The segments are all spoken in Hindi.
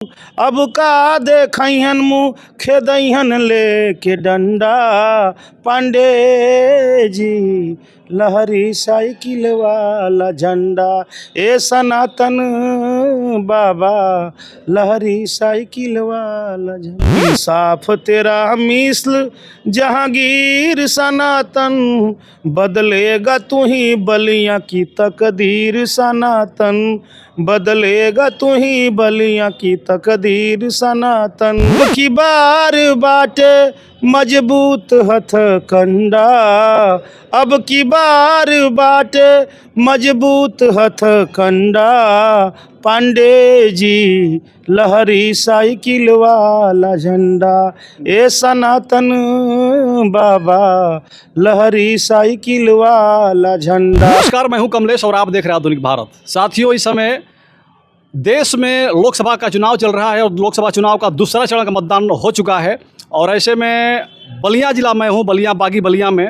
अब का देखहन मुँह खेदहन लेके डंडा। पांडे जी लहरी साइकिल वाला झंडा। ए सनातन बाबा लहरी साइकिल वाला झंडा। साफ तेरा मिसल जहांगीर सनातन, बदलेगा तू ही बलियां की तकदीर सनातन, बदलेगा तू ही बलियां की तकदीर सनातन। की बार बाटे मजबूत हथकंडा, अब की बार बाटे मजबूत हथकंडा। पांडे जी लहरी साइकिल वाला झंडा। ए सनातन बाबा लहरी साइकिल वाला झंडा। नमस्कार, मैं हूं कमलेश और आप देख रहे हैं आधुनिक भारत। साथियों, इस समय देश में लोकसभा का चुनाव चल रहा है और लोकसभा चुनाव का दूसरा चरण का मतदान हो चुका है। और ऐसे में बलिया जिला में हूँ, बलिया बागी बलिया में,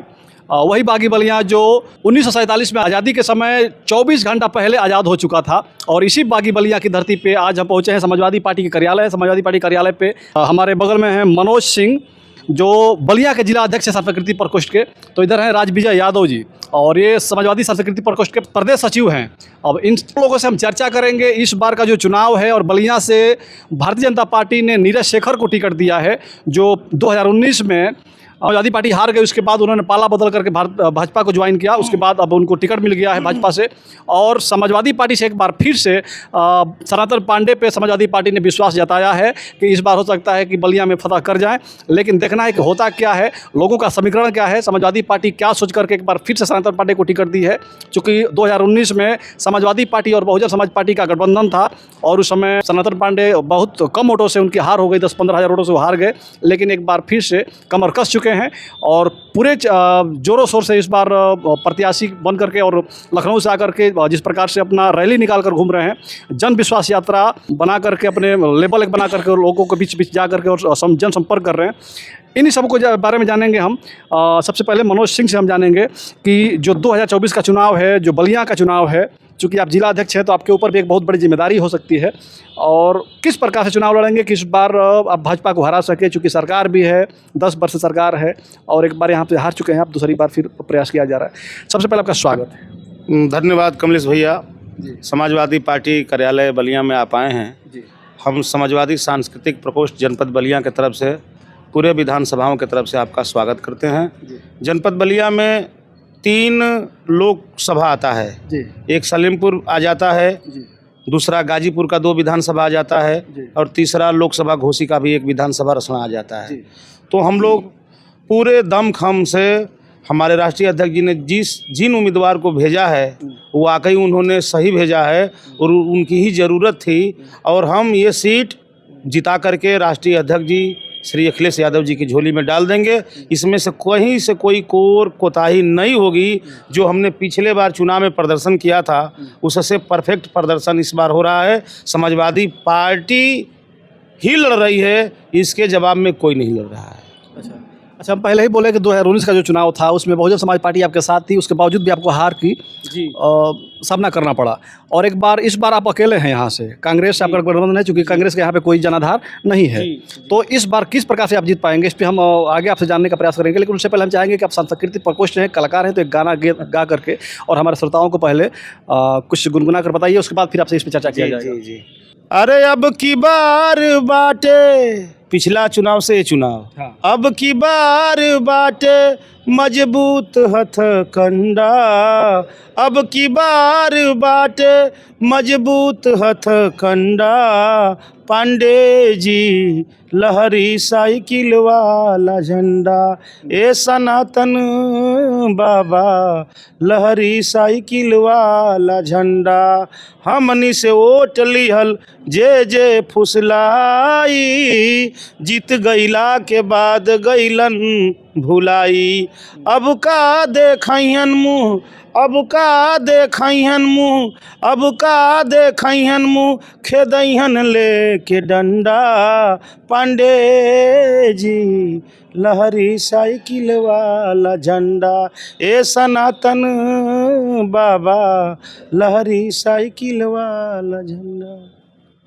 वही बागी बलिया जो 1947 में आज़ादी के समय 24 घंटा पहले आज़ाद हो चुका था। और इसी बागी बलिया की धरती पे आज हम पहुँचे हैं। समाजवादी पार्टी के कार्यालय है। समाजवादी पार्टी कार्यालय पे हमारे बगल में हैं मनोज सिंह, जो बलिया के जिला अध्यक्ष है संस्कृति प्रकोष्ठ के। तो इधर हैं राजविजय यादव जी, और ये समाजवादी संस्कृति प्रकोष्ठ के प्रदेश सचिव हैं। अब इन लोगों से हम चर्चा करेंगे इस बार का जो चुनाव है। और बलिया से भारतीय जनता पार्टी ने नीरज शेखर को टिकट दिया है, जो 2019 में समाजवादी पार्टी हार गई। उसके बाद उन्होंने पाला बदल करके भाजपा को ज्वाइन किया। उसके बाद अब उनको टिकट मिल गया है भाजपा से। और समाजवादी पार्टी से एक बार फिर से सनातन पांडे पे समाजवादी पार्टी ने विश्वास जताया है कि इस बार हो सकता है कि बलिया में फतह कर जाएं। लेकिन देखना है कि होता क्या है, लोगों का समीकरण क्या है, समाजवादी पार्टी क्या सोच करके एक बार फिर से सनातन पांडे को टिकट दी है। चूँकि 2019 में समाजवादी पार्टी और बहुजन समाज पार्टी का गठबंधन था और उस समय सनातन पांडे बहुत कम वोटों से उनकी हार हो गई, 10-15 हज़ार वोटों से वो हार गए। लेकिन एक बार फिर से कमर कस चुके हैं और पूरे जोरों शोर से इस बार प्रत्याशी बन करके और लखनऊ से आकर के जिस प्रकार से अपना रैली निकाल कर घूम रहे हैं, जन विश्वास यात्रा बना करके अपने लेबल एक बना करके लोगों के बीच बीच जा करके और जन संपर्क कर रहे हैं। इन्हीं सब को बारे में जानेंगे हम। सबसे पहले मनोज सिंह से हम जानेंगे कि जो 2024 का चुनाव है, जो बलिया का चुनाव है, चूँकि आप जिला अध्यक्ष हैं तो आपके ऊपर भी एक बहुत बड़ी जिम्मेदारी हो सकती है। और किस प्रकार से चुनाव लड़ेंगे कि इस बार आप भाजपा को हरा सके, चूँकि सरकार भी है, 10 वर्ष से सरकार है और एक बार यहाँ पे हार चुके हैं आप, दूसरी बार फिर प्रयास किया जा रहा है। सबसे पहले आपका स्वागत है। धन्यवाद कमलेश भैया। समाजवादी पार्टी कार्यालय बलिया में आप आए हैं जी। हम समाजवादी सांस्कृतिक प्रकोष्ठ जनपद बलिया की तरफ से पूरे विधानसभाओं की तरफ से आपका स्वागत करते हैं। जनपद बलिया में 3 लोकसभा आता है जी। एक सलीमपुर आ जाता है जी। दूसरा गाजीपुर का 2 विधानसभा आ जाता है और तीसरा लोकसभा घोसी का भी 1 विधानसभा रसना आ जाता है। तो हम लोग पूरे दमखम से हमारे राष्ट्रीय अध्यक्ष जी ने जिन उम्मीदवार को भेजा है वो वाकई उन्होंने सही भेजा है और उनकी ही ज़रूरत थी। और हम ये सीट जिता करके राष्ट्रीय अध्यक्ष जी श्री अखिलेश यादव जी की झोली में डाल देंगे। इसमें से कहीं से कोई कोताही नहीं होगी। जो हमने पिछले बार चुनाव में प्रदर्शन किया था उससे परफेक्ट प्रदर्शन इस बार हो रहा है। समाजवादी पार्टी ही लड़ रही है, इसके जवाब में कोई नहीं लड़ रहा है। अच्छा, हम पहले ही बोले कि 2019 का जो चुनाव था उसमें बहुजन समाज पार्टी आपके साथ थी, उसके बावजूद भी आपको हार की सामना करना पड़ा। और एक बार इस बार आप अकेले हैं यहाँ से, कांग्रेस से आपका गठबंधन है, चूँकि कांग्रेस के यहाँ पे कोई जनाधार नहीं है। तो इस बार किस प्रकार से आप जीत पाएंगे, इस पर हम आगे आपसे जानने का प्रयास करेंगे। लेकिन उससे पहले हम चाहेंगे कि आप सांस्कृतिक प्रकोष्ठ हैं, कलाकार हैं, तो एक गाना गा करके और हमारे श्रोताओं को पहले कुछ गुनगुना कर बताइए, उसके बाद फिर आपसे इस पर चर्चा किया जाएगा। अरे अब की बार बाटे, पिछला चुनाव से ये चुनाव, हाँ। अब की बार बाटे मजबूत हथकंडा, अब की बार बाटे मजबूत हथकंडा। पांडे जी लहरी साइकिल वाला झंडा। ए सनातन बाबा लहरी साइकिल वाला झंडा। हमनी से वोट लिहल जे फुसलाई, जीत गईला के बाद गईलन भुलाई। अब का देखहन मुँह, अब का देखहन मुँह, अब का देखहन मुँह खेदहन लेके डंडा। पांडे जी लहरी साइकिल वाला झंडा। ए सनातन बाबा लहरी साइकिल वाला झंडा।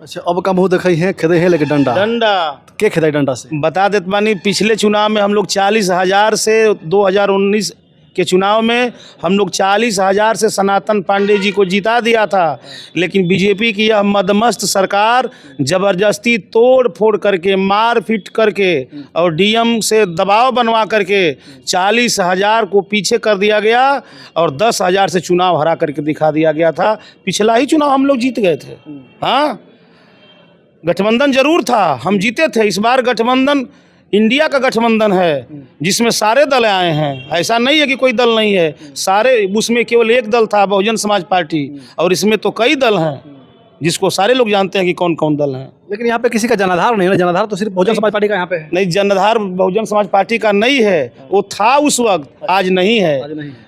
अच्छा, अब का मुँह देखई हैं खेदे हैं लेके डंडा डंडा के खेदाई डंडा से? बता देते बानी, पिछले चुनाव में हम लोग 40,000 से 2019 के चुनाव में हम लोग 40,000 से सनातन पांडे जी को जिता दिया था। लेकिन बीजेपी की यह मदमस्त सरकार ज़बरदस्ती तोड़ फोड़ करके, मार पीट करके और डीएम से दबाव बनवा करके 40,000 को पीछे कर दिया गया और 10,000 से चुनाव हरा करके दिखा दिया गया था। पिछला ही चुनाव हम लोग जीत गए थे। हाँ, गठबंधन जरूर था, हम जीते थे। इस बार गठबंधन इंडिया का गठबंधन है जिसमें सारे दल आए हैं। ऐसा नहीं है कि कोई दल नहीं है, सारे, उसमें केवल एक दल था बहुजन समाज पार्टी, और इसमें तो कई दल हैं जिसको सारे लोग जानते हैं कि कौन कौन दल हैं। लेकिन यहाँ पे किसी का जनाधार नहीं है ना, जनाधार तो सिर्फ बहुजन समाज पार्टी का यहाँ पे है। नहीं, जनाधार बहुजन समाज पार्टी का नहीं है, वो था उस वक्त, आज नहीं है।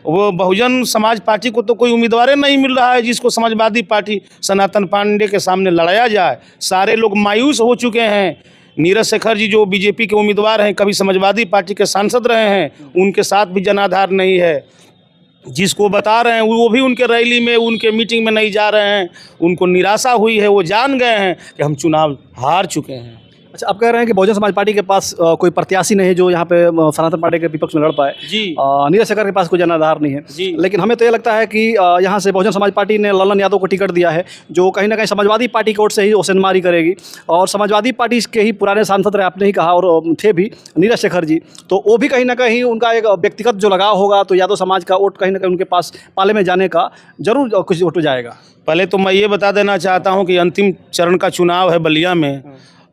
वो बहुजन समाज पार्टी को तो कोई उम्मीदवार नहीं मिल रहा है जिसको समाजवादी पार्टी सनातन पांडे के सामने लड़ाया जाए। सारे लोग मायूस हो चुके हैं। नीरज शेखर जी जो बीजेपी के उम्मीदवार हैं, कभी समाजवादी पार्टी के सांसद रहे हैं, उनके साथ भी जनाधार नहीं है। जिसको बता रहे हैं वो भी उनके रैली में, उनके मीटिंग में नहीं जा रहे हैं। उनको निराशा हुई है, वो जान गए हैं कि हम चुनाव हार चुके हैं। अच्छा, आप कह रहे हैं कि बहुजन समाज पार्टी के पास कोई प्रत्याशी नहीं है जो यहाँ पे सनातन पार्टी के विपक्ष में लड़ पाए जी। नीरज शेखर के पास कोई जनाधार नहीं है जी। लेकिन हमें तो ये लगता है कि यहाँ से बहुजन समाज पार्टी ने ललन यादव को टिकट दिया है, जो कहीं ना कहीं समाजवादी पार्टी की ओर से ही ओसेनमारी करेगी। और समाजवादी पार्टी के ही पुराने सांसद रहे, आपने ही कहा, और थे भी नीरज शेखर जी, तो वो भी कहीं ना कहीं उनका एक व्यक्तिगत जो लगाव होगा, तो यादव समाज का वोट कहीं ना कहीं उनके पास पाले में जाने का जरूर कुछ वोट जाएगा। पहले तो मैं ये बता देना चाहता हूँ कि अंतिम चरण का चुनाव है बलिया में,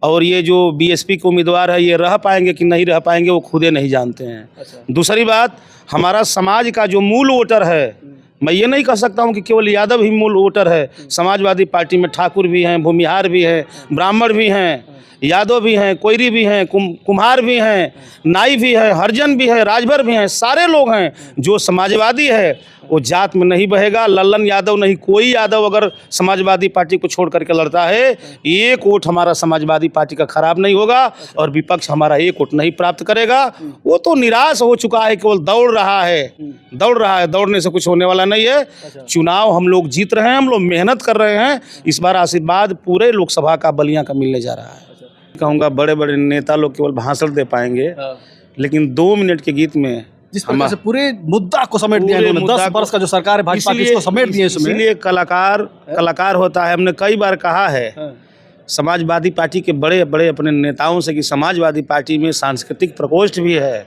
और ये जो बीएसपी के उम्मीदवार है ये रह पाएंगे कि नहीं रह पाएंगे वो खुदे नहीं जानते हैं। अच्छा। दूसरी बात, हमारा समाज का जो मूल वोटर है, मैं ये नहीं कह सकता हूँ कि केवल यादव ही मूल वोटर है। समाजवादी पार्टी में ठाकुर भी हैं, भूमिहार भी हैं, ब्राह्मण भी हैं, यादव भी हैं, कोयरी भी हैं, कुम्हार भी हैं, नाई भी है, हरिजन भी है, राजभर भी हैं, सारे लोग हैं। जो समाजवादी है वो जात में नहीं बहेगा। लल्लन यादव नहीं, कोई यादव अगर समाजवादी पार्टी को छोड़ करके लड़ता है, एक वोट हमारा समाजवादी पार्टी का खराब नहीं होगा और विपक्ष हमारा एक वोट नहीं प्राप्त करेगा। वो तो निराश हो चुका है, केवल दौड़ रहा है, दौड़ने से कुछ होने वाला नहीं है। चुनाव हम लोग जीत रहे हैं, हम लोग मेहनत कर रहे हैं। इस बार आशीर्वाद पूरे लोकसभा का बलिया का मिलने जा रहा है। कहूँगा बड़े बड़े नेता लोग केवल भाषण दे पाएंगे, लेकिन 2 मिनट के गीत में जिस प्रकार से पूरे मुद्दा को समेट दिया है, 10 वर्ष का जो सरकार है भाजपा की, इसको समेट दिया इसमें। इसलिए कलाकार होता है। हमने कई बार कहा है समाजवादी पार्टी के बड़े बड़े अपने नेताओं से कि समाजवादी पार्टी में सांस्कृतिक प्रकोष्ठ भी है,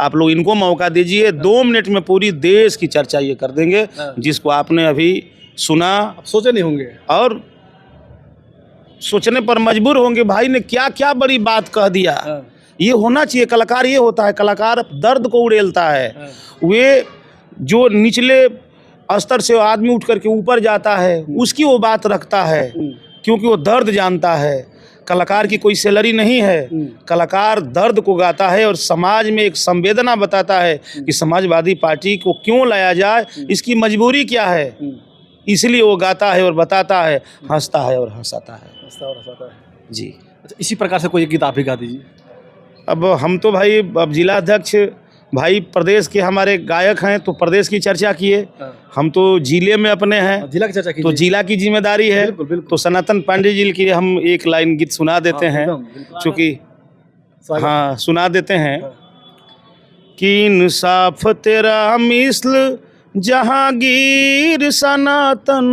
आप लोग इनको मौका दीजिए। 2 मिनट में पूरी देश की चर्चा ये कर देंगे जिसको आपने अभी सुना। सोचे नहीं होंगे और सोचने पर मजबूर होंगे, भाई ने क्या क्या बड़ी बात कह दिया। ये होना चाहिए। कलाकार ये होता है, कलाकार दर्द को उड़ेलता है। वे जो निचले स्तर से आदमी उठ करके ऊपर जाता है उसकी वो बात रखता है, क्योंकि वो दर्द जानता है। कलाकार की कोई सैलरी नहीं है, कलाकार दर्द को गाता है और समाज में एक संवेदना बताता है कि समाजवादी पार्टी को क्यों लाया जाए, इसकी मजबूरी क्या है। इसलिए वो गाता है और बताता है, हंसता है और हंसाता है जी। अच्छा, इसी प्रकार से कोई गीत आप ही गा दीजिए। अब हम तो भाई, अब जिला अध्यक्ष भाई प्रदेश के हमारे गायक हैं, तो प्रदेश की चर्चा किए। हम तो जिले में अपने हैं, जिला की चर्चा कीजिए, तो जिला की जिम्मेदारी है। बिल्कुल, बिल्कुल। तो सनातन पांडे जी के लिए हम एक लाइन गीत सुना देते हैं, चूँकि हाँ सुना देते हैं कि इंसाफ तेरा मिस्ल जहांगीर सनातन,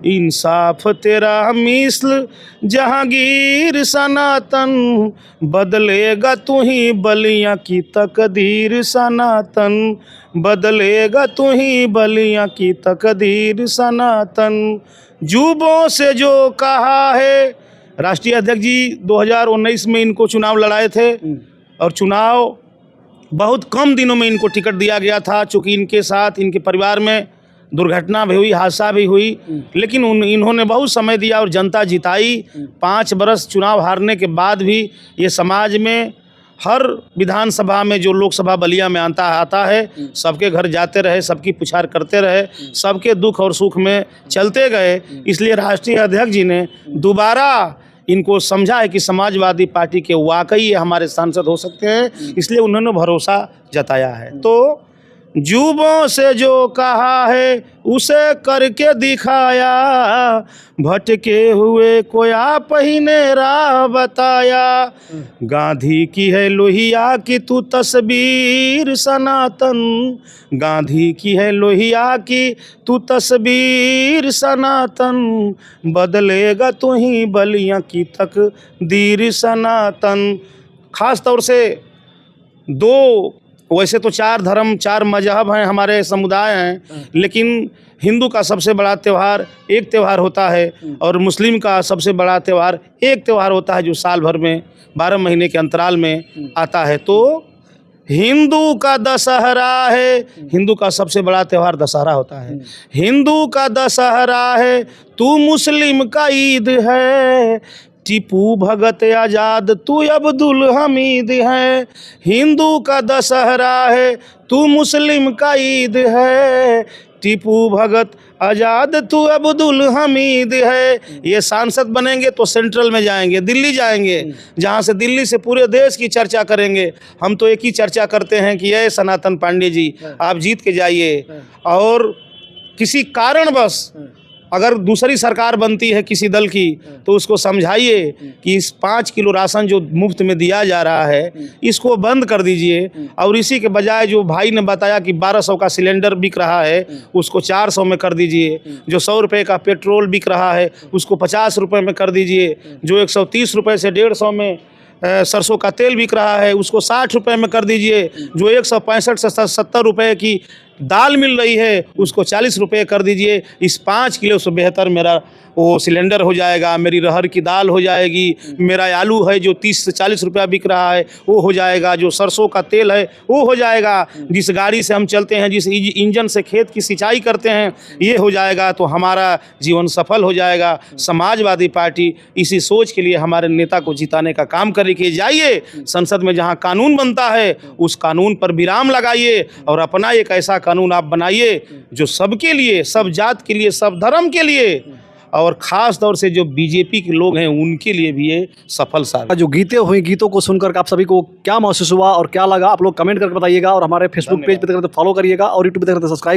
इंसाफ तेरा मिस्ल जहांगीर सनातन, बदलेगा तू ही बलिया की तकदीर सनातन, बदलेगा तू ही बलिया की तकदीर सनातन। जुबों से जो कहा है, राष्ट्रीय अध्यक्ष जी 2019 में इनको चुनाव लड़ाए थे और चुनाव बहुत कम दिनों में इनको टिकट दिया गया था। चूँकि इनके साथ इनके परिवार में दुर्घटना भी हुई, हादसा भी हुई, लेकिन इन्होंने बहुत समय दिया और जनता जिताई। 5 बरस चुनाव हारने के बाद भी ये समाज में हर विधानसभा में जो लोकसभा बलिया में आता है, सबके घर जाते रहे, सबकी पुछार करते रहे, सबके दुख और सुख में चलते गए। इसलिए राष्ट्रीय अध्यक्ष जी ने दोबारा इनको समझा है कि समाजवादी पार्टी के वाकई ये हमारे सांसद हो सकते हैं, इसलिए उन्होंने भरोसा जताया है। तो जुबों से जो कहा है उसे करके दिखाया, भटके हुए को आप ही ने राह बताया। गांधी की है लोहिया की तू तस्वीर सनातन, गांधी की है लोहिया की तू तस्वीर सनातन, बदलेगा तू ही बलिया की तकदीर सनातन। खास तौर से दो, वैसे तो 4 धर्म 4 मजहब हैं, हमारे समुदाय हैं, लेकिन हिंदू का सबसे बड़ा त्यौहार एक त्यौहार होता है और मुस्लिम का सबसे बड़ा त्यौहार एक त्यौहार होता है जो साल भर में 12 महीने के अंतराल में आता है। तो हिंदू का दशहरा है, हिंदू का सबसे बड़ा त्यौहार दशहरा होता है। हिंदू का दशहरा है, तू मुस्लिम का ईद है, टीपू भगत आजाद तू अब्दुल हमीद है। हिंदू का दशहरा है, तू मुस्लिम का ईद है, टीपू भगत आजाद तू अब्दुल हमीद है। ये सांसद बनेंगे तो सेंट्रल में जाएंगे, दिल्ली जाएंगे, जहाँ से दिल्ली से पूरे देश की चर्चा करेंगे। हम तो एक ही चर्चा करते हैं कि ये सनातन पांडे जी आप जीत के जाइए, और किसी कारणवश अगर दूसरी सरकार बनती है किसी दल की तो उसको समझाइए कि इस 5 किलो राशन जो मुफ्त में दिया जा रहा है इसको बंद कर दीजिए, और इसी के बजाय जो भाई ने बताया कि 1200 का सिलेंडर बिक रहा है उसको 400 में कर दीजिए, जो 100 रुपये का पेट्रोल बिक रहा है उसको 50 रुपये में कर dीजिए, जो 130 रुपये से 150 में सरसों का तेल बिक रहा है उसको 60 रुपये में कर दीजिए, जो 165 से 70 रुपये की दाल मिल रही है उसको 40 रुपये कर दीजिए। इस 5 किलो से बेहतर मेरा वो सिलेंडर हो जाएगा, मेरी रहर की दाल हो जाएगी, मेरा आलू है जो 30 से 40 रुपया बिक रहा है वो हो जाएगा, जो सरसों का तेल है वो हो जाएगा, जिस गाड़ी से हम चलते हैं, जिस इंजन से खेत की सिंचाई करते हैं ये हो जाएगा, तो हमारा जीवन सफल हो जाएगा। समाजवादी पार्टी इसी सोच के लिए हमारे नेता को जिताने का काम करके जाइए। संसद में जहां कानून बनता है उस कानून पर विराम लगाइए और अपना एक ऐसा कानून आप बनाइए जो सबके लिए, सब जात के लिए, सब धर्म के लिए, और ख़ास तौर से जो बीजेपी के लोग हैं उनके लिए भी ये सफल साबित। जो गीतें हुई, गीतों को सुनकर आप सभी को क्या महसूस हुआ और क्या लगा, आप लोग कमेंट करके बताइएगा, और हमारे फेसबुक पेज पे फॉलो करिएगा और यूट्यूब पे सब्सक्राइब